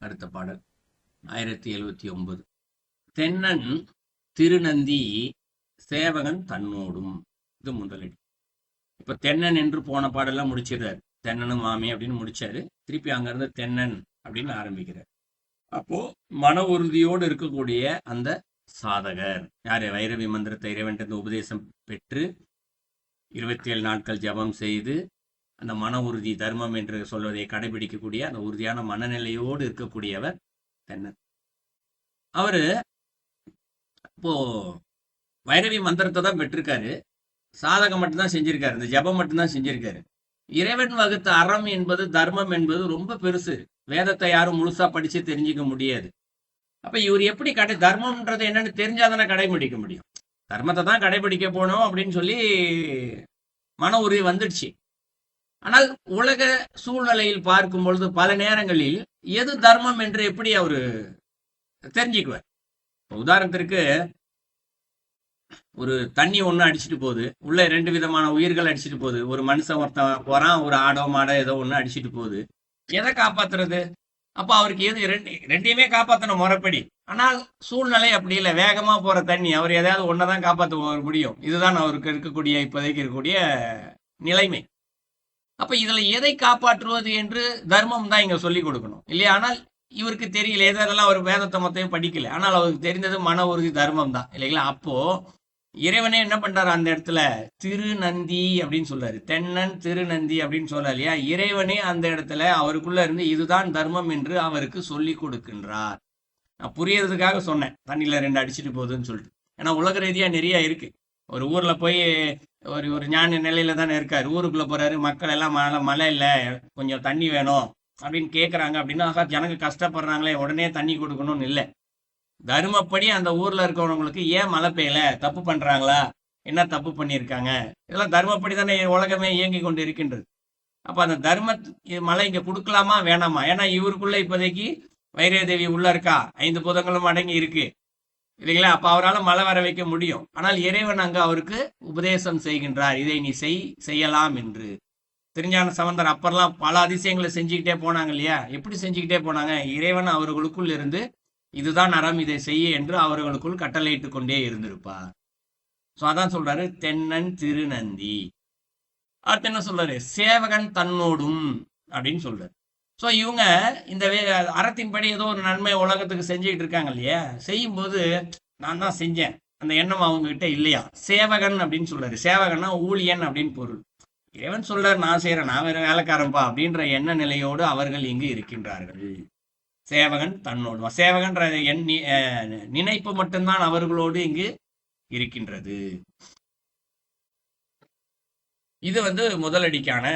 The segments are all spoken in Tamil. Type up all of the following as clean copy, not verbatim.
அடுத்த பாடல் 1079. தென்னன் திருநந்தி சேவகன் தன்னோடும். இது முதலடி. இப்ப தென்னன் என்று போன பாடெல்லாம் முடிச்சிடுறாரு. தென்னனும் மாமி அப்படின்னு முடிச்சாரு. திருப்பி அங்கிருந்து தென்னன் அப்படின்னு ஆரம்பிக்கிறார். அப்போ மன உறுதியோடு இருக்கக்கூடிய அந்த சாதகர் யாரு? வைரவி மந்திரத்தை இறைவன் உபதேசம் பெற்று 27 நாட்கள் ஜபம் செய்து அந்த மன உறுதி, தர்மம் என்று சொல்வதை கடைபிடிக்கக்கூடிய அந்த உறுதியான மனநிலையோடு இருக்கக்கூடியவர் தென்னன். அவரு இப்போ வைரவி மந்திரத்தை தான் பெற்றிருக்காரு. சாதகம் மட்டும்தான் செஞ்சிருக்காரு. இந்த ஜபம் மட்டும்தான் செஞ்சிருக்காரு. இறைவன் வகுத்த அறம் என்பது, தர்மம் என்பது ரொம்ப பெருசு. வேதத்தை யாரும் முழுசா படிச்சு தெரிஞ்சுக்க முடியாது. அப்ப இவர் எப்படி தர்மம்ன்றது என்னன்னு தெரிஞ்சாதானே கடைபிடிக்க முடியும். தர்மத்தை தான் கடைபிடிக்க போனோம் அப்படின்னு சொல்லி மன உறுதி வந்துடுச்சு. ஆனால் உலக சூழ்நிலையில் பார்க்கும் பொழுது பல நேரங்களில் எது தர்மம் என்று எப்படி அவரு தெரிஞ்சுக்குவார். உதாரணத்திற்கு ஒரு தண்ணி ஒண்ணு அடிச்சுட்டு போகுது, உள்ள 2 விதமான உயிர்கள் அடிச்சுட்டு போகுது. ஒரு மனுஷன் ஒருத்தன் போறான், ஒரு ஆடோ மாடோ ஏதோ ஒண்ணு அடிச்சுட்டு போகுது. எதை காப்பாத்துறது? அப்ப அவருக்கு எது ரெண்டையுமே காப்பாற்றணும் முறைப்படி. ஆனால் சூழ்நிலை அப்படி இல்லை. வேகமா போற தண்ணி, அவர் எதையாவது ஒன்னதான் காப்பாற்ற முடியும். இதுதான் அவருக்கு இருக்கக்கூடிய இப்போதைக்கு இருக்கக்கூடிய நிலைமை. அப்ப இதுல எதை காப்பாற்றுவது என்று தர்மம் தான் இங்க சொல்லி கொடுக்கணும் இல்லையா? ஆனால் இவருக்கு தெரியல, எதெல்லாம் அவர் வேதத்தை மொத்தம் படிக்கல. ஆனால் அவருக்கு தெரிந்தது மன உறுதி, தர்மம் தான் இல்லைங்களா? அப்போ இறைவனே என்ன பண்றாரு அந்த இடத்துல? திருநந்தி அப்படின்னு சொல்றாரு. தென்னன் திருநந்தி அப்படின்னு சொல்ல இல்லையா? இறைவனே அந்த இடத்துல அவருக்குள்ள இருந்து இதுதான் தர்மம் என்று அவருக்கு சொல்லி கொடுக்கின்றார். நான் புரியறதுக்காக சொன்னேன், தண்ணியில 2 அடிச்சுட்டு போகுதுன்னு சொல்லிட்டு. ஏன்னா உலக ரீதியா நிறைய இருக்கு. ஒரு ஊர்ல போய் ஒரு ஞான நிலையில தானே இருக்காரு. ஊருக்குள்ள போறாரு, மக்கள் எல்லாம் மழை இல்லை, கொஞ்சம் தண்ணி வேணும் அப்படின்னு கேட்கறாங்க. அப்படின்னா ஜனங்க கஷ்டப்படுறாங்களே, உடனே தண்ணி கொடுக்கணும்னு இல்லை. தர்மப்படி அந்த ஊர்ல இருக்கிறவங்களுக்கு ஏன் மழை பெய்யல, தப்பு பண்றாங்களா, என்ன தப்பு பண்ணியிருக்காங்க, இதெல்லாம் தர்மப்படி தானே உலகமே இயங்கி கொண்டு இருக்கின்றது. அப்ப அந்த தர்ம மழை இங்க கொடுக்கலாமா வேணாமா? ஏன்னா இவருக்குள்ள இப்போதைக்கு வைரதேவி உள்ள இருக்கா, 5 பூதங்களும் அடங்கி இருக்கு இல்லைங்களா? அப்ப அவரால் மழை வர வைக்க முடியும். ஆனால் இறைவன் அங்க அவருக்கு உபதேசம் செய்கின்றார், இதை நீ செய்யலாம் என்று. திருஞான சம்பந்தர் அப்பெல்லாம் பல அதிசயங்களை செஞ்சுக்கிட்டே போனாங்க இல்லையா? எப்படி செஞ்சுக்கிட்டே போனாங்க? இறைவன் அவர்களுக்குள் இருந்து இதுதான் அறம், இதை செய்ய என்று அவர்களுக்குள் கட்டளையிட்டு கொண்டே இருந்திருப்பார். சோ அதான் சொல்றாரு தென்னன் திருநந்தி. அடுத்து என்ன சொல்றாரு? சேவகன் தன்னோடும் அப்படின்னு சொல்றாரு. சோ இவங்க இந்த அறத்தின்படி ஏதோ ஒரு நன்மை உலகத்துக்கு செஞ்சுக்கிட்டு இருக்காங்க இல்லையா? செய்யும் போது நான் தான் செஞ்சேன் அந்த எண்ணம் அவங்க கிட்ட இல்லையா? சேவகன் அப்படின்னு சொல்றாரு. சேவகன்னா ஊழியன் அப்படின்னு பொருள். இறைவன் சொல்றாரு நான் செய்யறேன், நான் வேற வேலைக்காரன்பா அப்படின்ற எண்ண நிலையோடு அவர்கள் இங்கு இருக்கின்றார்கள். சேவகன் தன்னோடு. சேவகன்ற நினைப்பு மட்டும்தான் அவர்களோடு இங்கு இருக்கின்றது. இது முதலடிக்கான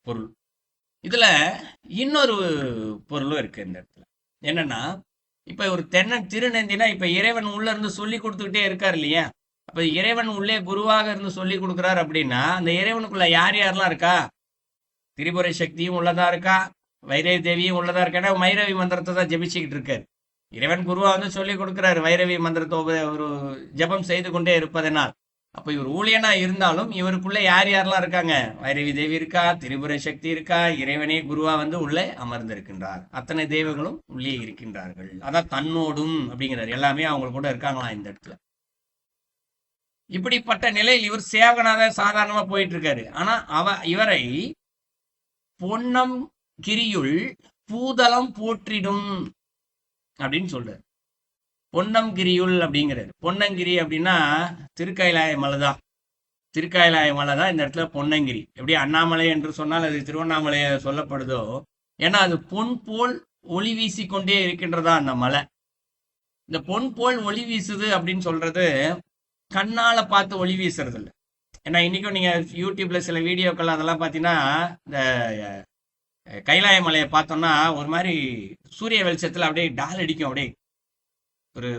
பொருள். இதுல இன்னொரு பொருளும் இருக்கு இந்த இடத்துல. என்னன்னா, இப்ப ஒரு தென்னன் திருநந்தினா இப்ப இறைவன் உள்ள இருந்து சொல்லி கொடுத்துக்கிட்டே இருக்காரு இல்லையா? அப்ப இறைவன் உள்ளே குருவாக இருந்து சொல்லி கொடுக்குறாரு அப்படின்னா அந்த இறைவனுக்குள்ள யார் யாரெல்லாம் இருக்கா? திரிபுரை சக்தியும் உள்ளதா இருக்கா, வைரவி தேவியும் உள்ளதா இருக்கா. வைரவி மந்திரத்தை தான் ஜபிச்சுக்கிட்டு இருக்காரு. இறைவன் குருவா சொல்லி கொடுக்கிறாரு வைரவி மந்திரத்தை ஒரு ஜபம் செய்து கொண்டே இருப்பதனால். அப்ப இவர் ஊழியனா இருந்தாலும் இவருக்குள்ள யார் யாரெல்லாம் இருக்காங்க? வைரவி தேவி இருக்கா, திரிபுரை சக்தி இருக்கா, இறைவனே குருவா உள்ளே அமர்ந்திருக்கின்றார். அத்தனை தெய்வங்களும் உள்ளே இருக்கின்றார்கள். அதான் தன்னோடும் அப்படிங்கிறார். எல்லாமே அவங்க கூட இருக்காங்களாம் இந்த இடத்துல. இப்படிப்பட்ட நிலையில் இவர் சேவகனாக சாதாரணமா போயிட்டு இருக்காரு. ஆனா இவரை பொன்னம் கிரியுள் பூதளம் போற்றிடும் அப்படின்னு சொல்றாரு. பொன்னங்கிரியுள் அப்படிங்கிறாரு. பொன்னங்கிரி அப்படின்னா திருக்கைலாய மலைதான். திருக்கைலாய மலை தான் இந்த இடத்துல பொன்னங்கிரி. எப்படி அண்ணாமலை என்று சொன்னால் அது திருவண்ணாமலையை சொல்லப்படுதோ, ஏன்னா அது பொன் போல் ஒளி வீசி கொண்டே இருக்கின்றதா அந்த மலை. இந்த பொன் போல் ஒளி வீசுது அப்படின்னு சொல்றது கண்ணால பார்த்து ஒளி வீசுறது இல்லை. ஏன்னா இன்னைக்கும் நீங்க யூடியூப்ல சில வீடியோக்கள் அதெல்லாம் பார்த்தீங்கன்னா இந்த கைலாய மலையை பார்த்தோம்னா ஒரு மாதிரி சூரிய வெளிச்சத்துல அப்படியே டால் அடிக்கும், அப்படியே ஒரு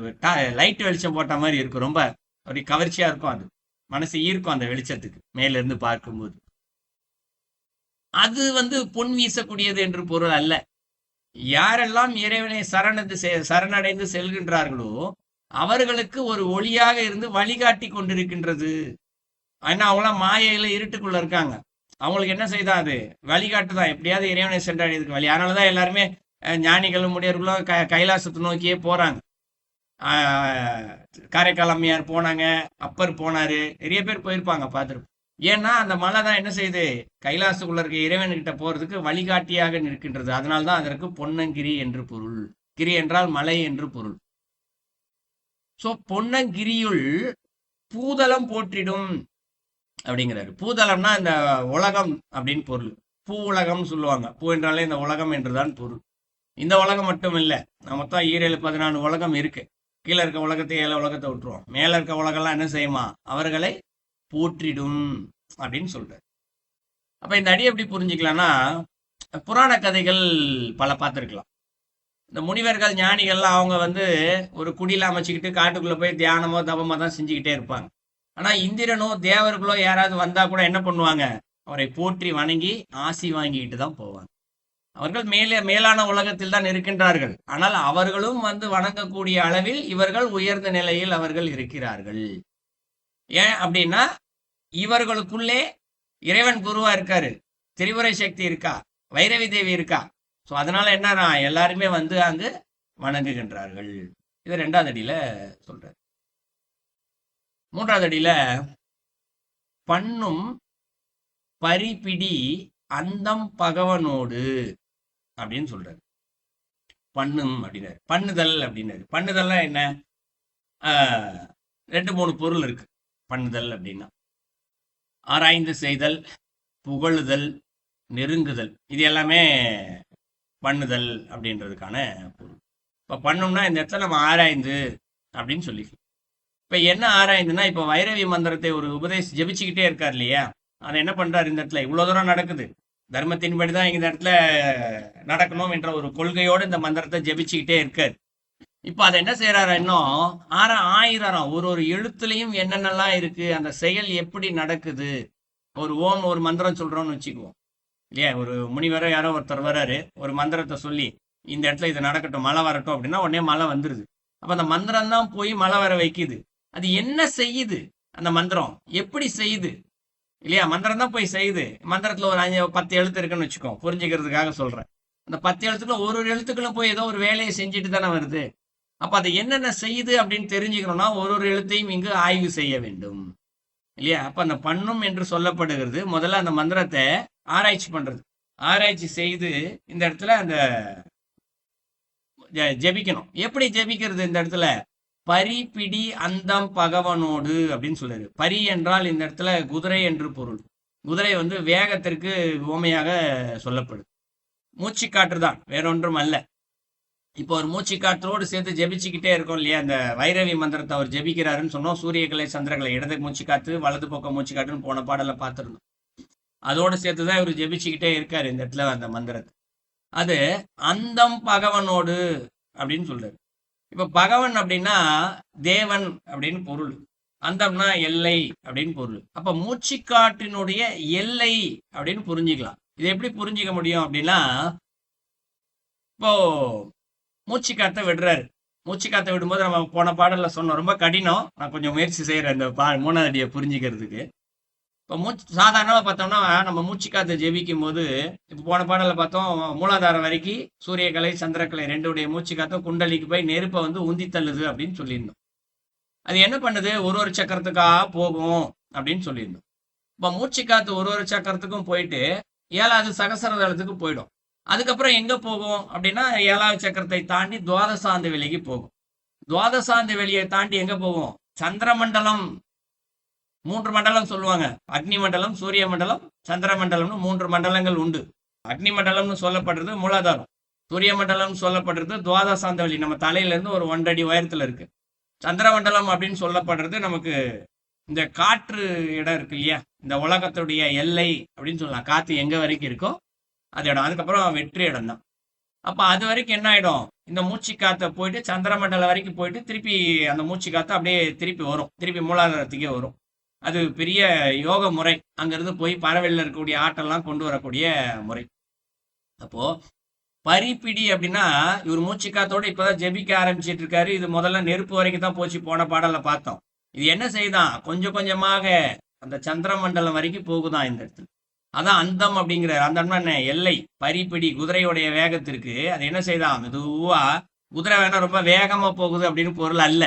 லைட் வெளிச்சம் போட்ட மாதிரி இருக்கும். ரொம்ப அப்படி கவர்ச்சியா இருக்கும். அது மனசு ஈர்க்கும் அந்த வெளிச்சத்துக்கு மேல இருந்து பார்க்கும்போது. அது பொன் வீசக்கூடியது என்று பொருள் அல்ல. யாரெல்லாம் இறைவனை சரணடைந்து செல்கின்றார்களோ அவர்களுக்கு ஒரு ஒளியாக இருந்து வழிகாட்டி கொண்டிருக்கின்றது. ஏன்னா அவங்களாம் மாயையில இருட்டுக்குள்ள இருக்காங்க. அவங்களுக்கு என்ன செய்தா? அது வழிகாட்டுதான், எப்படியாவது இறைவனை சென்றடைறதுக்கு வழி. அதனாலதான் எல்லாருமே ஞானிகளும் முடியவர்களும் கைலாசத்தை நோக்கியே போறாங்க. ஆஹ் காரைக்கால் அம்மையார் போனாங்க, அப்பர் போனாரு, நிறைய பேர் போயிருப்பாங்க பார்த்துருப்போம். ஏன்னா அந்த மலை தான் என்ன செய்யுது, கைலாசத்துக்குள்ள இருக்க இறைவன்கிட்ட போறதுக்கு வழிகாட்டியாக நிற்கின்றது. அதனால்தான் அதற்கு பொன்னங்கிரி என்று பொருள். கிரி என்றால் மலை என்று பொருள். சோ பொன்னங்கிரியுள் பூதளம் போற்றிடும் அப்படிங்கிறாரு. பூதளம்னா இந்த உலகம் அப்படின்னு பொருள். பூ உலகம் சொல்லுவாங்க. பூ என்றாலே இந்த உலகம் என்றுதான் பொருள். இந்த உலகம் மட்டும் இல்லை, மொத்தம் 17-14 உலகம் இருக்கு. கீழே இருக்க உலகத்தை 7 உலகத்தை விட்டுருவோம். மேல இருக்க உலகம்லாம் என்ன செய்யுமா, அவர்களை போற்றிடும் அப்படின்னு சொல்றாரு. அப்ப இந்த அடி எப்படி புரிஞ்சுக்கலாம்னா, புராண கதைகள் பல பார்த்துருக்கலாம். இந்த முனிவர்கள் ஞானிகள்லாம் அவங்க ஒரு குடியில அமைச்சுக்கிட்டு காட்டுக்குள்ள போய் தியானமோ தபமோ தான் செஞ்சுக்கிட்டே இருப்பாங்க. ஆனா இந்திரனோ தேவர்களோ யாராவது வந்தா கூட என்ன பண்ணுவாங்க, அவரை போற்றி வணங்கி ஆசி வாங்கிட்டு தான் போவாங்க. அவர்கள் மேலான உலகத்தில் தான் இருக்கின்றார்கள். ஆனால் அவர்களும் வணங்கக்கூடிய அளவில் இவர்கள் உயர்ந்த நிலையில் அவர்கள் இருக்கிறார்கள். ஏன் அப்படின்னா, இவர்களுக்குள்ளே இறைவன் குருவா இருக்காரு, திரிபுரை சக்தி இருக்கா, வைரவி தேவி இருக்கா. ஸோ அதனால என்னன்னா எல்லாருமே அங்கு வணங்குகின்றார்கள். இது 2வது அடியில சொல்றாரு. 3வது அடியில பண்ணும் பரிபிடி அந்தம் பகவனோடு அப்படின்னு சொல்றாரு. பண்ணும் அப்படின்னாரு, பண்ணுதல் அப்படின்னாரு. பண்ணுதல்னா என்ன, 2-3 பொருள் இருக்கு. பண்ணுதல் அப்படின்னா ஆராய்ந்து செய்தல், புகழுதல், நெருங்குதல். இது எல்லாமே பண்ணுதல் அப்படின்றதுக்கான பொருள். இப்ப பண்ணும்னா இந்த இடத்துல நம்ம ஆராய்ந்து அப்படின்னு சொல்லிக்கலாம். இப்ப என்ன ஆராய்ந்துன்னா, இப்ப வைரவி மந்திரத்தை ஒரு ஜெபிச்சுக்கிட்டே இருக்கார் இல்லையா, அதை என்ன பண்றாரு, இந்த இடத்துல இவ்வளவு தூரம் நடக்குது, தர்மத்தின்படிதான் இந்த இடத்துல நடக்கணும் என்ற ஒரு கொள்கையோடு இந்த மந்திரத்தை ஜெபிச்சுக்கிட்டே இருக்காரு. இப்ப அதை என்ன செய்யறாரு, இன்னும் ஆயிரம் ஒரு எழுத்துலையும் என்னென்னலாம் இருக்கு, அந்த செயல் எப்படி நடக்குது. ஒரு மந்திரம் சொல்றோம்னு வச்சுக்குவோம் இல்லையா, ஒரு முனிவரோ யாரோ ஒருத்தர் வர்றாரு, ஒரு மந்திரத்தை சொல்லி இந்த இடத்துல இது நடக்கட்டும், மழை வரட்டும் அப்படின்னா உடனே மழை வந்துருது. அப்ப அந்த மந்திரம் தான் போய் மழை வர வைக்குது. அது என்ன செய்யுது, அந்த மந்திரம் எப்படி செய்யுது இல்லையா, மந்திரம் தான் போய் செய்யுது. மந்திரத்துல ஒரு 10 எழுத்து இருக்குன்னு வச்சுக்கோ, புரிஞ்சுக்கிறதுக்காக சொல்றேன். அந்த 10 எழுத்துக்களும் ஒரு எழுத்துக்களும் போய் ஏதோ ஒரு வேலையை செஞ்சுட்டு தானே வருது. அப்ப அது என்னென்ன செய்யுது அப்படின்னு தெரிஞ்சுக்கணும்னா ஒரு எழுத்தையும் இங்கு ஆய்வு செய்ய வேண்டும் இல்லையா. அப்ப அந்த பண்ணும் என்று சொல்லப்படுகிறது முதல்ல அந்த மந்திரத்தை ஆராய்ச்சி பண்றது. ஆராய்ச்சி செய்து இந்த இடத்துல அந்த ஜெபிக்கணும். எப்படி ஜெபிக்கிறது, இந்த இடத்துல பரிபிடி அந்தம் பகவனோடு அப்படின்னு சொல்றாரு. பரி என்றால் இந்த இடத்துல குதிரை என்று பொருள். குதிரை வேகத்திற்கு உவமையாக சொல்லப்படுது. மூச்சு காற்றுதான், வேறொன்றும் அல்ல. இப்போ ஒரு மூச்சு காற்றோடு சேர்த்து ஜெபிச்சுக்கிட்டே இருக்கும் இல்லையா, அந்த வைரவி மந்திரத்தை அவர் ஜெபிக்கிறாருன்னு சொன்னோம். சூரியகலை சந்திரகலை, இடது மூச்சு காற்று வலது பக்கம் மூச்சு காற்றுன்னு போன பாடல பார்த்துருந்தோம். அதோடு சேர்த்துதான் இவர் ஜெபிச்சுக்கிட்டே இருக்காரு இந்த இடத்துல அந்த மந்திரத்தை. அது அந்தம் பகவனோடு அப்படின்னு சொல்றாரு. இப்ப பகவன் அப்படின்னா தேவன் அப்படின்னு பொருள், அந்தம்னா எல்லை அப்படின்னு பொருள். அப்ப மூச்சுக்காற்றினுடைய எல்லை அப்படின்னு புரிஞ்சுக்கலாம். இது எப்படி புரிஞ்சுக்க முடியும் அப்படின்னா, இப்போ மூச்சு காத்த விடுறாரு. மூச்சு காத்த விடும்போது நம்ம போன பாடல்ல சொன்னோம், ரொம்ப கடினம். நான் கொஞ்சம் முயற்சி செய்யறேன் இந்த 3வது அடியை புரிஞ்சுக்கிறதுக்கு. இப்போ சாதாரணமா பார்த்தோம்னா நம்ம மூச்சு காத்த ஜெபிக்கும் போது, இப்போ போன பாடல்ல பார்த்தோம், மூலாதாரம் வரைக்கும் சூரியகலை சந்திரகலை 2உடைய மூச்சு காத்தும் குண்டலிக்கு போய் நெருப்பை உந்தி தள்ளுது அப்படின்னு சொல்லியிருந்தோம். அது என்ன பண்ணுது, ஒரு சக்கரத்துக்காக போகும் அப்படின்னு சொல்லியிருந்தோம். இப்போ மூச்சு காத்து ஒரு சக்கரத்துக்கும் போயிட்டு 7வது சகசரதளத்துக்கு போயிடும். அதுக்கப்புறம் எங்க போகும் அப்படின்னா 7வது சக்கரத்தை தாண்டி துவாதசாந்த வெளிக்கு போகும். துவாதசாந்த வெளியை தாண்டி எங்க போகும், சந்திரமண்டலம். 3 மண்டலம் சொல்லுவாங்க, அக்னி மண்டலம், சூரிய மண்டலம், சந்திர மண்டலம்னு 3 மண்டலங்கள் உண்டு. அக்னி மண்டலம்னு சொல்லப்படுறது மூலாதாரம், சூரிய மண்டலம் சொல்லப்படுறது துவாதசாந்த வெளி, நம்ம தலையில இருந்து ஒரு 1 அடி உயரத்துல இருக்கு. சந்திர மண்டலம் அப்படின்னு சொல்லப்படுறது நமக்கு இந்த காற்று இடம் இருக்கு இல்லையா, இந்த உலகத்துடைய எல்லை அப்படின்னு சொல்லலாம். காத்து எங்க வரைக்கும் இருக்கோ அது இடம். அதுக்கப்புறம் வெற்றி இடம் தான். அப்ப அது வரைக்கும் என்ன ஆயிடும், இந்த மூச்சு காத்த போயிட்டு சந்திரமண்டலம் வரைக்கும் போயிட்டு திருப்பி அந்த மூச்சு காத்த அப்படியே திருப்பி வரும், திருப்பி மூலாதாரத்துக்கே வரும். அது பெரிய யோக முறை. அங்கிருந்து போய் பறவையில் இருக்கக்கூடிய ஆற்றெல்லாம் கொண்டு வரக்கூடிய முறை. அப்போ பரிப்பிடி அப்படின்னா இவர் மூச்சு காத்தோட இப்பதான் ஜெபிக்க ஆரம்பிச்சிட்டு இருக்காரு. இது முதல்ல நெருப்பு வரைக்கும் தான் போச்சு, போன பாடல பார்த்தோம். இது என்ன செய்தான், கொஞ்சம் கொஞ்சமாக அந்த சந்திரமண்டலம் வரைக்கும் போகுதான் இந்த இடத்துல. அதான் அந்தம் அப்படிங்கிறார். அந்தம்னா என்ன? எல்லை, பரிப்பிடி. குதிரையுடைய வேகத்திற்கு அது என்ன செய்தான்? மெதுவா, குதிரை வேணா ரொம்ப வேகமா போகுது அப்படின்னு பொருள் அல்ல.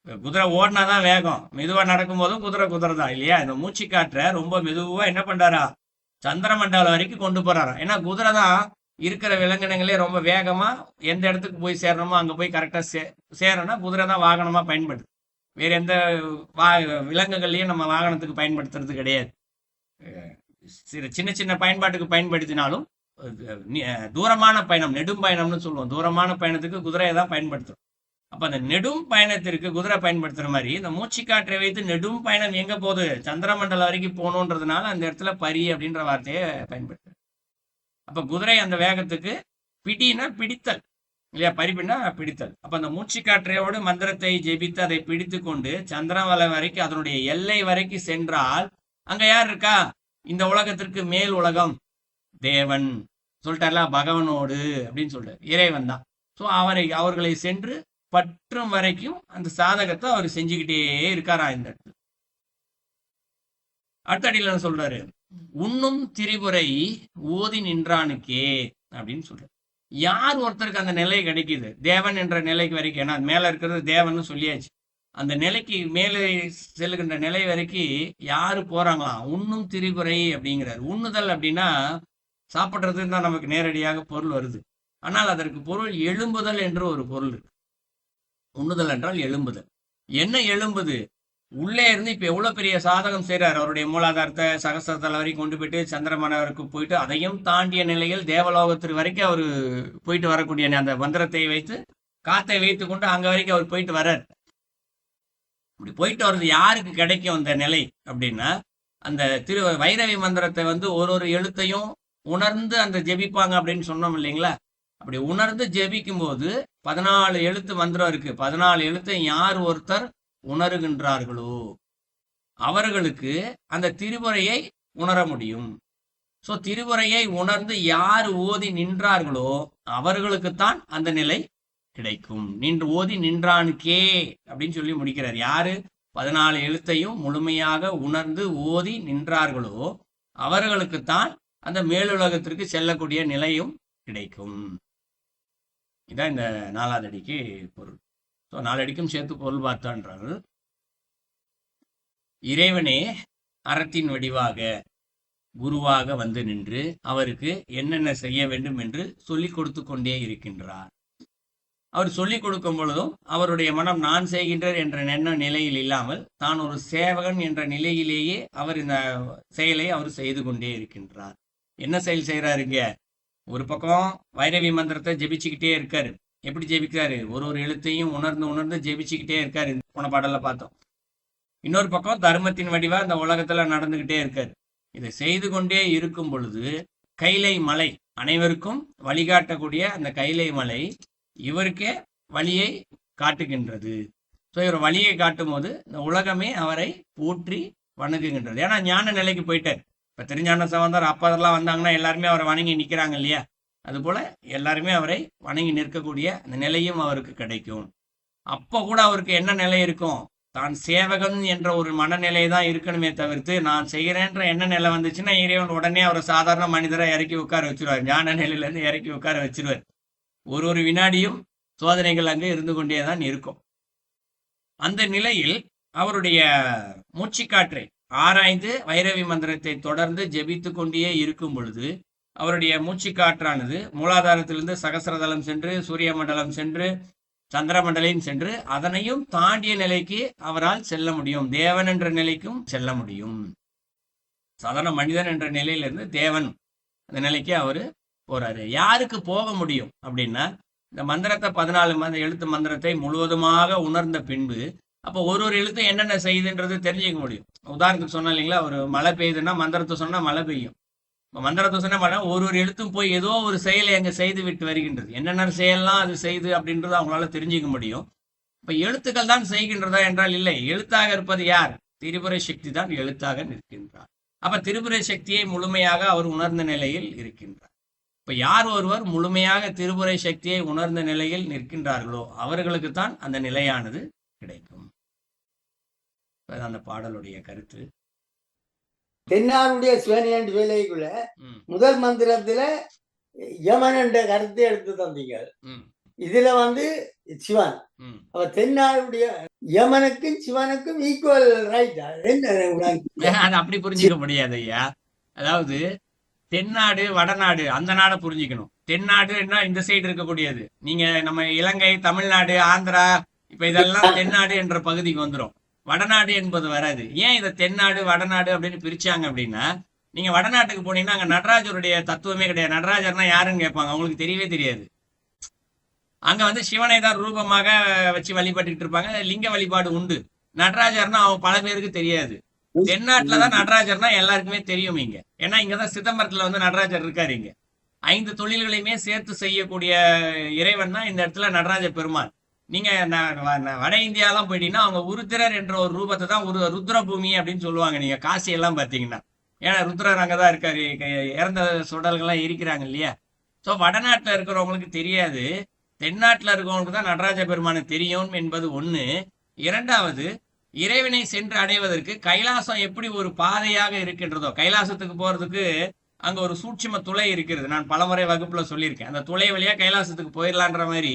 குதிரை ஓடினாதான் வேகம். மெதுவா நடக்கும் போதும் குதிரை குதிரை தான் இல்லையா? இந்த மூச்சு காற்ற ரொம்ப மெதுவா என்ன பண்றாரா? சந்திரமண்டலம் வரைக்கும் கொண்டு போறாராம். ஏன்னா குதிரை தான் இருக்கிற விலங்கினங்களே ரொம்ப வேகமா எந்த இடத்துக்கு போய் சேரணுமோ அங்க போய் கரெக்டா சேரணும்னா குதிரை தான் வாகனமா பயன்படுது. வேற எந்த வா விலங்குகள்லயும் நம்ம வாகனத்துக்கு பயன்படுத்துறது கிடையாது. சின்ன சின்ன பயன்பாட்டுக்கு பயன்படுத்தினாலும் தூரமான பயணம், நெடும் பயணம்னு சொல்லுவோம். தூரமான பயணத்துக்கு குதிரையை தான் பயன்படுத்தும். அப்ப அந்த நெடும் பயணத்திற்கு குதிரை பயன்படுத்துற மாதிரி இந்த மூச்சுக்காற்றை வைத்து நெடும் பயணம் எங்க போகுது? சந்திரமண்டலம் வரைக்கும் போகணுன்றதுனால அந்த இடத்துல பரி அப்படின்ற வார்த்தையை பயன்படுத்து. அப்ப குதிரை அந்த வேகத்துக்கு பிடினா பிடித்தல் இல்லையா? பரிப்புனா பிடித்தல். அப்ப அந்த மூச்சுக்காற்றையோடு மந்திரத்தை ஜெபித்து அதை பிடித்து கொண்டு சந்திரமலை வரைக்கும் அதனுடைய எல்லை வரைக்கும் சென்றால் அங்க யார் இருக்கா? இந்த உலகத்திற்கு மேல் உலகம் தேவன் சொல்லிட்டார்ல, பகவனோடு அப்படின்னு சொல்றாரு, இறைவன் தான். ஸோ அவர்களை சென்று பற்றும் வரைக்கும் அந்த சாதகத்தை அவர் செஞ்சுக்கிட்டே இருக்காரா இந்த இடத்துல. அடுத்த அடியில் என்ன சொல்றாரு? உண்ணும் திரிபுரை ஓதி நின்றானுக்கே அப்படின்னு சொல்றாரு. யார் ஒருத்தருக்கு அந்த நிலை கிடைக்குது? தேவன் என்ற நிலைக்கு வரைக்கும். ஏன்னா மேல இருக்கிறது தேவன் சொல்லியாச்சு. அந்த நிலைக்கு மேலே செல்லுகின்ற நிலை வரைக்கும் யாரு போறாங்களாம்? உண்ணும் திரிபுரை அப்படிங்கிறார். உண்ணுதல் அப்படின்னா சாப்பிட்றதுன்னு தான் நமக்கு நேரடியாக பொருள் வருது. ஆனால் அதற்கு பொருள் எழும்புதல் என்று ஒரு பொருள் இருக்கு. உண்ணுதல் என்றால் எழும்புதல். என்ன எழும்புது? உள்ளே இருந்து இப்ப எவ்வளவு பெரிய சாதகம் செய்யறாரு. அவருடைய மூலாதாரத்தை சகசிரத்தல வரைக்கும் கொண்டு போயிட்டு சந்திரமனவருக்கு போயிட்டு அதையும் தாண்டிய நிலையில் தேவலோகத்திற்கு வரைக்கும் அவரு போயிட்டு வரக்கூடிய அந்த மந்திரத்தை வைத்து காத்தை வைத்து கொண்டு அங்க வரைக்கும் அவர் போயிட்டு வர்றார். இப்படி போயிட்டு வர்றது யாருக்கு கிடைக்கும் அந்த நிலை அப்படின்னா, அந்த வைரவி மந்திரத்தை ஒரு எழுத்தையும் உணர்ந்து அந்த ஜெபிப்பாங்க அப்படின்னு சொன்னோம் இல்லைங்களா? அப்படி உணர்ந்து ஜெபிக்கும் போது 14 எழுத்து மந்திரம் இருக்கு. 14 எழுத்தை யார் ஒருத்தர் உணர்கின்றார்களோ அவர்களுக்கு அந்த திருமுறையை உணர முடியும். சோ திருமுறையை உணர்ந்து யார் ஓதி நின்றார்களோ அவர்களுக்குத்தான் அந்த நிலை கிடைக்கும். நின்று ஓதி நின்றானுக்கே அப்படின்னு சொல்லி முடிக்கிறார். யாரு 14 எழுத்தையும் முழுமையாக உணர்ந்து ஓதி நின்றார்களோ அவர்களுக்குத்தான் அந்த மேலுலகத்திற்கு செல்லக்கூடிய நிலையும் கிடைக்கும். இதான் இந்த 4வது அடிக்கு பொருள். ஸோ 4 அடிக்கும் சேர்த்து பொருள் பார்த்தான்றால், இறைவனே அறத்தின் வடிவாக குருவாக வந்து நின்று அவருக்கு என்னென்ன செய்ய வேண்டும் என்று சொல்லிக் கொடுத்து கொண்டே இருக்கின்றார். அவர் சொல்லிக் கொடுக்கும் பொழுதும் அவருடைய மனம் நான் செய்கின்றார் என்ற எண்ண நிலையில் இல்லாமல் தான் ஒரு சேவகன் என்ற நிலையிலேயே அவர் இந்த செயலை அவர் செய்து கொண்டே இருக்கின்றார். என்ன செயல் செய்யறாருங்க? ஒரு பக்கம் வைரவி மந்திரத்தை ஜெபிச்சுக்கிட்டே இருக்காரு. எப்படி ஜெபிக்கிறாரு? ஒரு எழுத்தையும் உணர்ந்து உணர்ந்து ஜெபிச்சுக்கிட்டே இருக்காரு. போன பாடல பார்த்தோம். இன்னொரு பக்கம் தர்மத்தின் வடிவா இந்த உலகத்துல நடந்துகிட்டே இருக்காரு. இதை செய்து கொண்டே இருக்கும் பொழுது கைலை மலை, அனைவருக்கும் வழிகாட்டக்கூடிய அந்த கைலை மலை இவருக்கே வழியை காட்டுகின்றது. ஸோ இவர் வழியை காட்டும் போது இந்த உலகமே அவரை போற்றி வணங்குகின்றது. ஏன்னா ஞான நிலைக்கு போயிட்டார். இப்ப திருஞான சம்பந்தர் அப்பதெல்லாம் வந்தாங்கன்னா எல்லாருமே அவரை வணங்கி நிக்கிறாங்க இல்லையா? அது போல எல்லாருமே அவரை வணங்கி நிற்கக்கூடிய அந்த நிலையும் அவருக்கு கிடைக்கும். அப்ப கூட அவருக்கு என்ன நிலை இருக்கும்? தான் சேவகன் என்ற ஒரு மனநிலை தான் இருக்கணுமே தவிர்த்து நான் செய்கிறேன்ற என்ன நிலை வந்துச்சுன்னா இறைவன் உடனே அவரை சாதாரண மனிதரை இறக்கி உட்கார வச்சிருவார். ஞான நிலையில இருந்து இறக்கி உட்கார வச்சிருவார். ஒரு வினாடியும் சோதனைகள் அங்கே இருந்து கொண்டேதான் இருக்கும். அந்த நிலையில் அவருடைய மூச்சுக்காற்றை ஆராய்ந்து வைரவி மந்திரத்தை தொடர்ந்து ஜெபித்து கொண்டே இருக்கும் பொழுது அவருடைய மூச்சுக்காற்றானது மூலாதாரத்திலிருந்து சகசிரதலம் சென்று சூரிய மண்டலம் சென்று சந்திரமண்டலம் சென்று அதனையும் தாண்டிய நிலைக்கு அவரால் செல்ல முடியும். தேவன் என்ற நிலைக்கும் செல்ல முடியும். சாதாரண மனிதன் என்ற நிலையிலிருந்து தேவன் அந்த நிலைக்கு அவரு போறாரு. யாருக்கு போக முடியும் அப்படின்னா, இந்த மந்திரத்தை 14 எழுத்து மந்திரத்தை முழுவதுமாக உணர்ந்த பின்பு அப்போ ஒரு எழுத்து என்னென்ன செய்யுதுன்றது தெரிஞ்சுக்க முடியும். உதாரணத்துக்கு சொன்னா இல்லைங்களா, ஒரு மழை பெய்யுதுன்னா மந்திரத்தை சொன்னா மழை பெய்யும். மந்திரத்தை சொன்னா மழை ஒரு எழுத்தும் போய் ஏதோ ஒரு செயலை அங்க செய்து விட்டு வருகின்றது. என்னென்ன செயல்லாம் அது செய்து அப்படின்றது அவங்களால தெரிஞ்சுக்க முடியும். இப்ப எழுத்துக்கள் தான் செய்கின்றதா என்றால் இல்லை. எழுத்தாக இருப்பது யார்? திரிபுரை சக்தி தான் எழுத்தாக நிற்கின்றார். அப்ப திரிபுரை சக்தியை முழுமையாக அவர் உணர்ந்த நிலையில் இருக்கின்றார். இப்ப யார் ஒருவர் முழுமையாக திரிபுரை சக்தியை உணர்ந்த நிலையில் நிற்கின்றார்களோ அவர்களுக்குத்தான் அந்த நிலையானது கிடைக்கும். அந்த பாடலுடைய கருத்து. தென்னாருடைய சிவனியன் வேலைக்குள்ள ம் முதல் மந்திரத்துல யமன் என்ற கருத்தை எடுத்து தந்தீங்க. ம் இதுல வந்து சிவன், ம் அப்ப தென்னாருடைய யமனுக்கும் சிவனுக்கும் ஈக்குவல் ரைட். அது அப்படி புரிஞ்சுக்க முடியாது ஐயா. அதாவது தென்னாடு வடநாடு அந்த நாடை புரிஞ்சுக்கணும். தென்னாடுன்னா இந்த சைடு இருக்கக்கூடியது. நீங்க நம்ம இலங்கை, தமிழ்நாடு, ஆந்திரா, இப்ப இதெல்லாம் தென்னாடு என்ற பகுதிக்கு வந்துரும். வடநாடு என்பது வராது. ஏன் இதை தென்னாடு வடநாடு அப்படின்னு பிரிச்சாங்க அப்படின்னா, நீங்க வடநாட்டுக்கு போனீங்கன்னா அங்க நடராஜருடைய தத்துவமே கிடையாது. நடராஜர்னா யாருன்னு கேட்பாங்க, அவங்களுக்கு தெரியவே தெரியாது. அங்க வந்து சிவனை தான் ரூபமாக வச்சு வழிபட்டுக்கிட்டு இருப்பாங்க. லிங்க வழிபாடு உண்டு. நடராஜர்னா அவங்க பல பேருக்கு தெரியாது. தென்னாட்டுலதான் நடராஜர்னா எல்லாருக்குமே தெரியும் இங்க. ஏன்னா இங்கதான் சிதம்பரத்துல வந்து நடராஜர் இருக்காரு. இங்க 5 தொழில்களையுமே சேர்த்து செய்யக்கூடிய இறைவன் தான் இந்த இடத்துல நடராஜ பெருமாள். நீங்க வட இந்தியாலாம் போயிட்டீங்கன்னா அவங்க உருத்திரர் என்ற ஒரு ரூபத்தை தான் ருத்ர பூமி அப்படின்னு சொல்லுவாங்க. நீங்க காசி எல்லாம் பாத்தீங்கன்னா, ஏன்னா ருத்ரர் அங்கதான் இருக்காரு. இறந்த சுடல்கள்லாம் இருக்கிறாங்க இல்லையா. சோ வடநாட்டுல இருக்கிறவங்களுக்கு தெரியாது, தென்னாட்டுல இருக்கிறவங்களுக்கு தான் நடராஜ பெருமானு தெரியும் என்பது ஒண்ணு. இரண்டாவது, இறைவனை சென்று அடைவதற்கு கைலாசம் எப்படி ஒரு பாதையாக இருக்கின்றதோ, கைலாசத்துக்கு போறதுக்கு அங்க ஒரு சூட்சும துளை இருக்கிறது. நான் பலமுறை வகுப்புல சொல்லியிருக்கேன். அந்த துளை வழியா கைலாசத்துக்கு போயிடலான்ற மாதிரி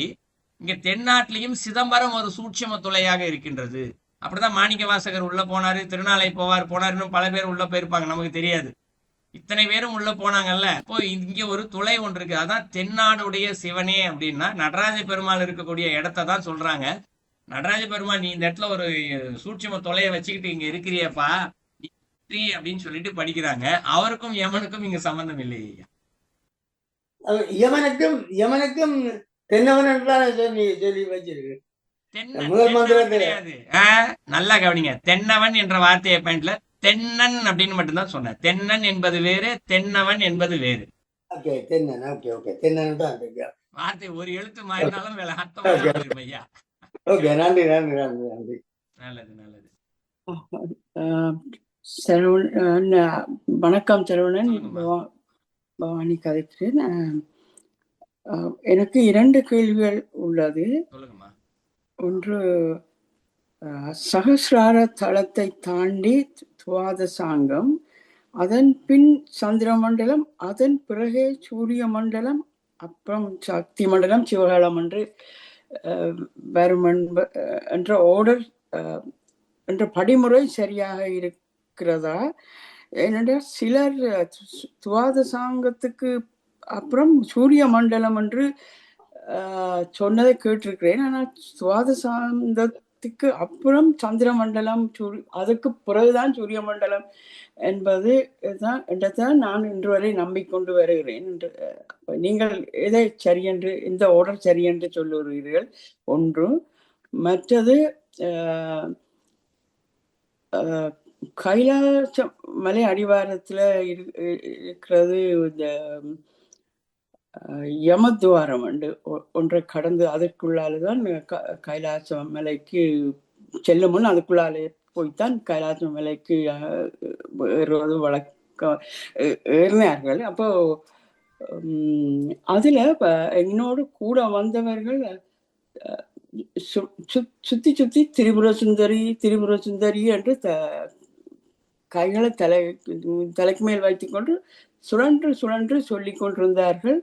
இங்க தென்னாட்டிலையும் சிதம்பரம் ஒரு சூட்சும துளையாக இருக்கின்றது. அப்படிதான் மாணிக்க வாசகர் உள்ள போனாரு, திருநாளை போனார், இன்னும் பல பேர் உள்ள போயிருப்பாங்க, நமக்கு தெரியாது. இத்தனை பேரும் உள்ள போனாங்கல்ல. இப்போ இங்க ஒரு துளை ஒன்று இருக்கு. அதான் தென்னாடுடைய சிவனே அப்படின்னா நடராஜ பெருமாள் இருக்கக்கூடிய இடத்தை தான் சொல்றாங்க. நடராஜ பெருமாள், நீ இந்த இடத்துல ஒரு சூட்சும தொலைய வச்சுக்கிட்டு இங்க இருக்கிறியப்பா அப்படின்னு சொல்லிட்டு படிக்கிறாங்க. அவருக்கும் யமனுக்கும் இங்க சம்பந்தம் இல்லையா. யமனுக்கும் தென்னவன் சொல்லி வச்சிருக்கு. கிடையாது. நல்லா கவனிங்க. தென்னவன் என்ற வார்த்தையை பயன்ல தென்னன் அப்படின்னு மட்டும்தான் சொன்ன. தென்னன் என்பது வேறு, தென்னவன் என்பது வேறு. வார்த்தை ஒரு எழுத்து மாறினாலும் வேலை அர்த்தம் ஐயா. நன்றி நன்றி நன்றி நன்றி. நல்லது நல்லது. வணக்கம் சரவணன், பவானி கதைக்கிறேன். எனக்கு 2 கேள்விகள் உள்ளது. சொல்லுங்கம்மா. ஒன்று, சகசிரார தளத்தை தாண்டி துவாதசாங்கம், அதன் பின் சந்திர மண்டலம், அதன் பிறகே சூரிய மண்டலம், அப்புறம் சக்தி மண்டலம், சிவகாலம் என்று வரும் என்ற ஆர்டர் என்ற படிமுறை சரியாக இருக்கிறதா? ஏனென்றால் சிலர் துவாதசாங்கத்துக்கு அப்புறம் சூரிய மண்டலம் என்று சொன்னதை கேட்டிருக்கிறேன். ஆனால் துவாதசாந்தத்துக்கு அப்புறம் சந்திர மண்டலம், அதுக்கு பிறகுதான் சூரிய மண்டலம் என்பது தான் நான் இன்று வரை நம்பிக்கொண்டு வருகிறேன். நீங்கள் எதை சரியென்று, இந்த ஆர்டர் சரியென்று சொல்லுகிறீர்கள்? ஒன்று. மற்றது, கைலாச மலை அடிவாரத்துல இருக்கிறது இந்த யமத்வாரம் ஒன்றை கடந்து அதற்குள்ளால்தான் கைலாச மலைக்கு செல்லும் முன் அதுக்குள்ளாலே போய்த்தான் கைலாச மலைக்கு ஏறுவது வழக்கம், ஏறினார்கள். அப்போ அதுல என்னோடு கூட வந்தவர்கள் சுத்தி சுத்தி திரிபுர சுந்தரி என்று கைகளை தலைக்கு மேல் வைத்துக் கொண்டு சுழன்று சொல்லிக் கொண்டிருந்தார்கள்.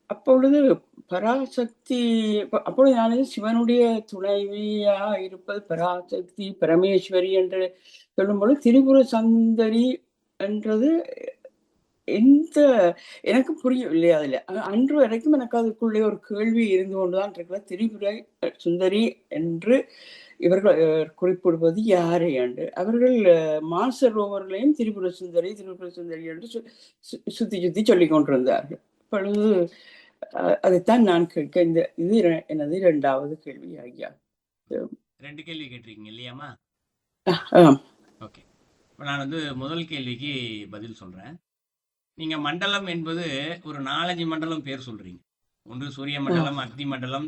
அப்பொழுது பராசக்தி, அப்பொழுது நான் சிவனுடைய துணைவியா இருப்பது பராசக்தி பரமேஸ்வரி என்று சொல்லும்போது திரிபுர சுந்தரி என்றது எனக்கு புரியவில்லை. அதுல அன்று வரைக்கும் எனக்கு அதுக்குள்ளே ஒரு கேள்வி இருந்து கொண்டுதான் இருக்கிற. திரிபுர சுந்தரி என்று இவர்கள் குறிப்பிடுவது யாரை என்று. அவர்கள் மாசரோவர்களையும் திரிபுர சுந்தரி என்று சுத்தி சொல்லிக் கொண்டிருந்தார்கள். இப்பொழுது அதைத்தான் நான் கேட்க, இது எனது 2வது கேள்வி. ஐயா, 2 கேள்வி கேட்டிருக்கீங்க இல்லையாமா? ஓகே. இப்போ நான் வந்து முதல் கேள்விக்கு பதில் சொல்றேன். நீங்க மண்டலம் என்பது ஒரு 4-5 மண்டலம் பேர் சொல்றீங்க. ஒன்று சூரிய மண்டலம், அக்னி மண்டலம்,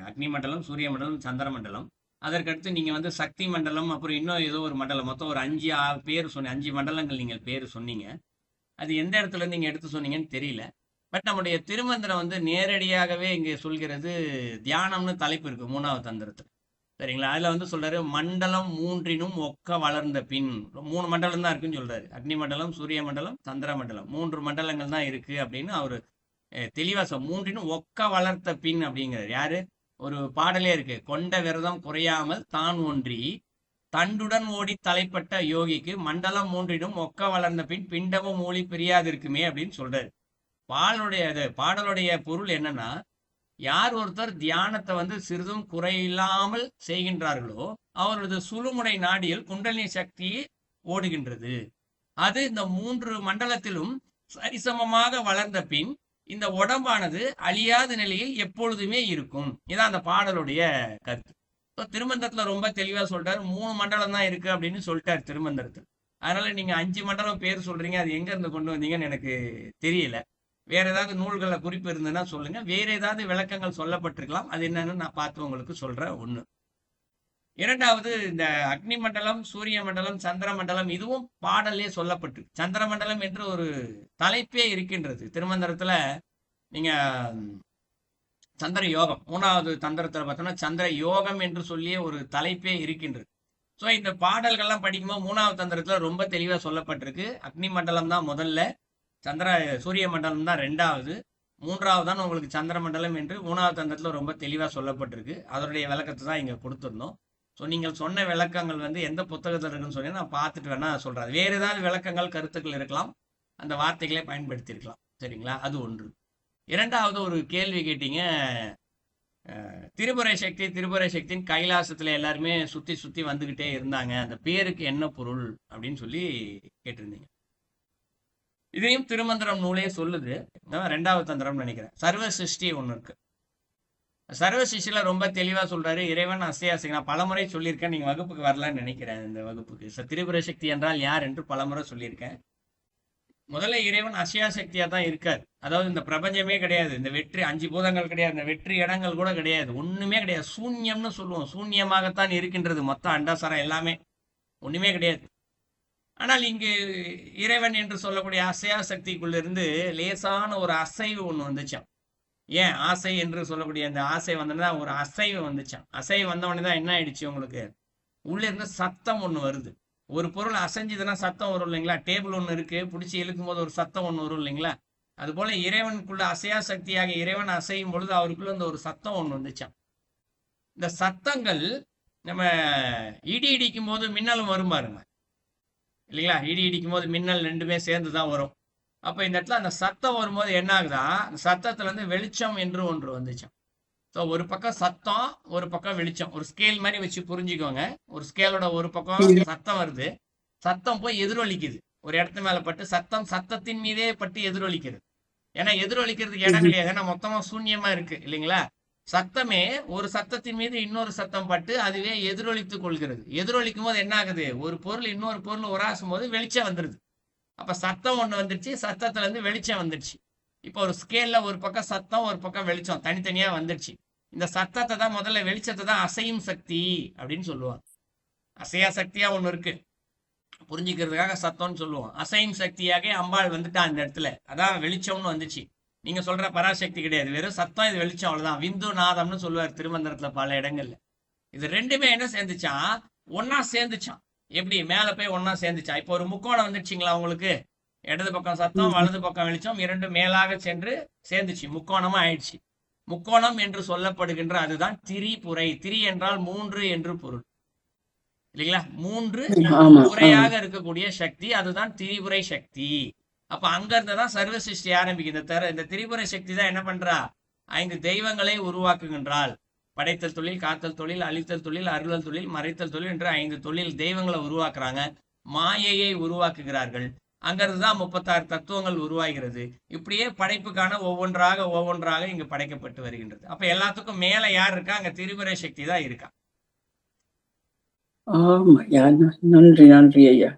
அக்னி மண்டலம், சூரிய மண்டலம், சந்திர மண்டலம். அதற்கடுத்து நீங்க வந்து சக்தி மண்டலம், அப்புறம் இன்னும் ஏதோ ஒரு மண்டலம், மொத்தம் ஒரு 5 பேர் சொன்னீங்க. 5 மண்டலங்கள் நீங்கள் பேர் சொன்னீங்க. அது எந்த இடத்துல நீங்க எடுத்து சொன்னீங்கன்னு தெரியல. பட் நம்முடைய திருமந்திரம் வந்து நேரடியாகவே இங்கே சொல்கிறது, தியானம்னு தலைப்பு இருக்கு 3வது தந்திரத்துல. சரிங்களா? அதுல வந்து சொல்றாரு, மண்டலம் மூன்றினும் ஒக்க வளர்ந்த பின். 3 மண்டலம் தான் இருக்குன்னு சொல்றாரு. அக்னி மண்டலம், சூரிய மண்டலம், சந்திர மண்டலம். 3 மண்டலங்கள் தான் இருக்கு அப்படின்னு அவரு தெளிவா மூன்றினும் ஒக்க வளர்த்த பின் அப்படிங்கிறார். யாரு? ஒரு பாடலே இருக்கு. கொண்ட விரதம் குறையாமல் தான் ஒன்றி தண்டுடன் ஓடி தலைப்பட்ட யோகிக்கு மண்டலம் மூன்றினும் ஒக்க வளர்ந்த பின் பிண்டமும் மூலி பிரியாது இருக்குமே அப்படின்னு சொல்றாரு. பாடலுடைய பொருள் என்னன்னா, யார் ஒருத்தர் தியானத்தை வந்து சிறிதும் குறையில்லாமல் செய்கின்றார்களோ அவரது சுழுமுனை நாடியில் குண்டலினி சக்தி ஓடுகின்றது. அது இந்த 3 மண்டலத்திலும் சரிசமமாக வளர்ந்த பின் இந்த உடம்பானது அழியாத நிலையில் எப்பொழுதுமே இருக்கும். இதான் அந்த பாடலுடைய கருத்து. திருமந்திரத்துல ரொம்ப தெளிவா சொல்லிட்டாரு. 3 மண்டலம் தான் இருக்கு அப்படின்னு சொல்லிட்டாரு திருமந்திரத்தில். அதனால நீங்க 5 மண்டலம் பேர் சொல்றீங்க, அது எங்க இருந்து கொண்டு வந்தீங்கன்னு எனக்கு தெரியல. வேற ஏதாவது நூல்கள குறிப்பு இருந்ததுன்னா சொல்லுங்க. வேற ஏதாவது விளக்கங்கள் சொல்லப்பட்டிருக்கலாம். அது என்னன்னு நான் பார்த்து உங்களுக்கு சொல்றேன். 1. 2வது, இந்த அக்னி மண்டலம், சூரிய மண்டலம், சந்திர மண்டலம் இதுவும் பாடலே சொல்லப்பட்டு, சந்திர மண்டலம் என்று ஒரு தலைப்பே இருக்கின்றது திருமந்திரத்துல. நீங்க சந்திர யோகம் 3வது தந்திரத்துல பார்த்தோம்னா சந்திர யோகம் என்று சொல்லிய ஒரு தலைப்பே இருக்கின்றது. ஸோ இந்த பாடல்கள்லாம் படிக்கும்போது 3வது தந்திரத்துல ரொம்ப தெளிவா சொல்லப்பட்டிருக்கு. அக்னி மண்டலம் தான் முதல்ல, சூரிய மண்டலம் தான் 2வது, 3வது தான் உங்களுக்கு சந்திர மண்டலம் என்று 3வது தந்திரத்துல ரொம்ப தெளிவா சொல்லப்பட்டிருக்கு. அதனுடைய விளக்கத்தை தான் இங்க கொடுத்துருந்தோம். ஸோ நீங்கள் சொன்ன விளக்கங்கள் வந்து எந்த புத்தகத்தில் இருக்குன்னு சொல்லி நான் பார்த்துட்டு வேணா சொல்றேன். வேற ஏதாவது விளக்கங்கள் கருத்துக்கள் இருக்கலாம், அந்த வார்த்தைகளை பயன்படுத்தி இருக்கலாம். சரிங்களா? அது 1. 2வது ஒரு கேள்வி கேட்டீங்க. திரிபுரை சக்தின்னு கைலாசத்துல எல்லாருமே சுத்தி சுத்தி வந்துகிட்டே இருந்தாங்க, அந்த பேருக்கு என்ன பொருள் அப்படின்னு சொல்லி கேட்டிருந்தீங்க. இதையும் திருமந்திரம் நூலே சொல்லுது. 2வது தந்திரம் நினைக்கிறேன். சர்வ சிருஷ்டி ஒண்ணு இருக்கு. சர்வ சிருஷ்டில ரொம்ப தெளிவா சொல்றாரு, இறைவன் அசையாசை. நான் பலமுறை சொல்லியிருக்கேன், நீங்க வகுப்புக்கு வரலான்னு நினைக்கிறேன். இந்த வகுப்புக்கு திரிபுர சக்தி என்றால் யார் என்று பலமுறை சொல்லியிருக்கேன். முதல்ல இறைவன் அசையா சக்தியா தான் இருக்கார். அதாவது இந்த பிரபஞ்சமே கிடையாது, இந்த வெற்றி 5 பூதங்கள் கிடையாது, இந்த வெற்றி இடங்கள் கூட கிடையாது, ஒண்ணுமே கிடையாது. சூன்யம்னு சொல்லுவோம். சூன்யமாகத்தான் இருக்கின்றது மொத்த அண்டாசாரம் எல்லாமே, ஒண்ணுமே கிடையாது. ஆனால் இங்கு இறைவன் என்று சொல்லக்கூடிய அசையா சக்திக்குள்ள இருந்து லேசான ஒரு அசைவு ஒண்ணு வந்துச்சான். ஏன் ஆசை என்று சொல்லக்கூடிய அந்த ஆசை வந்தோன்னா ஒரு அசைவு வந்துச்சான். அசைவு வந்தவொடனே தான் என்ன ஆயிடுச்சு, உங்களுக்கு உள்ள இருந்து சத்தம் ஒண்ணு வருது. ஒரு பொருள் அசைஞ்சதுன்னா சத்தம் வரும் இல்லைங்களா? டேபிள் ஒண்ணு இருக்கு, பிடிச்சி இழுக்கும் போது ஒரு சத்தம் ஒண்ணு வரும் இல்லைங்களா? அது போல இறைவனுக்குள்ள அசையா சக்தியாக இறைவன் அசையும் பொழுது அவருக்குள்ள இந்த ஒரு சத்தம் ஒண்ணு வந்துச்சான். இந்த சத்தங்கள் நம்ம இடி இடிக்கும் போது மின்னலும் வரும் பாருங்க இல்லைங்களா? இடி இடிக்கும் போது மின்னல் 2மே சேர்ந்து தான் வரும். அப்ப இந்த இடத்துல அந்த சத்தம் வரும்போது என்ன ஆகுதா, அந்த சத்தத்துல இருந்து வெளிச்சம் என்று ஒன்று வந்துச்சான். ஸோ ஒரு பக்கம் சத்தம், ஒரு பக்கம் வெளிச்சம். ஒரு ஸ்கேல் மாதிரி வச்சு புரிஞ்சுக்கோங்க. ஒரு ஸ்கேலோட ஒரு பக்கம் சத்தம் வருது, சத்தம் போய் எதிரொலிக்குது. ஒரு இடத்து மேல பட்டு சத்தத்தின் மீதே பட்டு எதிரொலிக்குது. ஏன்னா எதிரொலிக்கிறதுக்கு இடம் கிடையாது, ஏன்னா மொத்தமா சூன்யமா இருக்கு இல்லைங்களா? சத்தமே ஒரு சத்தத்தின் மீது இன்னொரு சத்தம் பட்டு அதுவே எதிரொலித்துக் கொள்கிறது. எதிரொலிக்கும் போது என்ன ஆகுது, ஒரு பொருள் இன்னொரு பொருள் உராசும் போது வெளிச்சம் வந்துருது. அப்ப சத்தம் ஒண்ணு வந்துருச்சு, சத்தத்துல இருந்து வெளிச்சம் வந்துருச்சு. இப்போ ஒரு ஸ்கேல்ல ஒரு பக்கம் சத்தம், ஒரு பக்கம் வெளிச்சம் தனித்தனியா வந்துடுச்சு. இந்த சத்தத்தை தான் முதல்ல, வெளிச்சத்தை தான் அசையும் சக்தி அப்படின்னு சொல்லுவாங்க. அசையா சக்தியா ஒண்ணு இருக்கு, புரிஞ்சுக்கிறதுக்காக சத்தம்னு சொல்லுவோம். அசையும் சக்தியாக அம்பாள் வந்துட்டா இந்த இடத்துல, அதான் வெளிச்சம்னு வந்துச்சு. நீங்க சொல்ற பராசக்தி கிடையாது, வெறும் சத்தம், இது வெளிச்சம், அவ்வளவுதான். விந்து நாதம்னு சொல்லுவார் திருமந்திரத்துல பல இடங்கள்ல. இது 2மே என்ன சேர்ந்துச்சான், ஒன்னா சேர்ந்துச்சான். எப்படி மேல போய் ஒன்னா சேர்ந்துச்சா? இப்போ ஒரு முக்கோணம் வந்துடுச்சிங்களா உங்களுக்கு, இடது பக்கம் சத்தம், வலது பக்கம் வெளிச்சம், 2 மேலாக சென்று சேர்ந்துச்சு, முக்கோணமா ஆயிடுச்சு. முக்கோணம் என்று சொல்லப்படுகின்ற அதுதான் திரிபுரை. திரி என்றால் 3 என்று பொருள் இல்லைங்களா? 3 புரையாக இருக்கக்கூடிய சக்தி, அதுதான் திரிபுரை சக்தி. அப்ப அங்க இருந்துதான் சர்வ சிருஷ்டி ஆரம்பிக்குது. இந்த திரிபுரை சக்தி தான் என்ன பண்றா, 5 தெய்வங்களை உருவாக்குகின்றாள். படைத்தல் தொழில், காத்தல் தொழில், அழித்தல் தொழில், அருளல் தொழில், மறைத்தல் தொழில் என்று 5 தொழில் தெய்வங்களை உருவாக்குறாங்க. மாயையை உருவாக்குகிறார்கள். அங்கிருந்துதான் 36 தத்துவங்கள் உருவாகிறது. இப்படியே படைப்புக்கான ஒவ்வொன்றாக இங்கு படைக்கப்பட்டு வருகின்றது. அப்ப எல்லாத்துக்கும் மேல யார் இருக்கா, அங்க திரிபுரை சக்தி தான் இருக்கா. ஆமா, நன்றி ஐயா.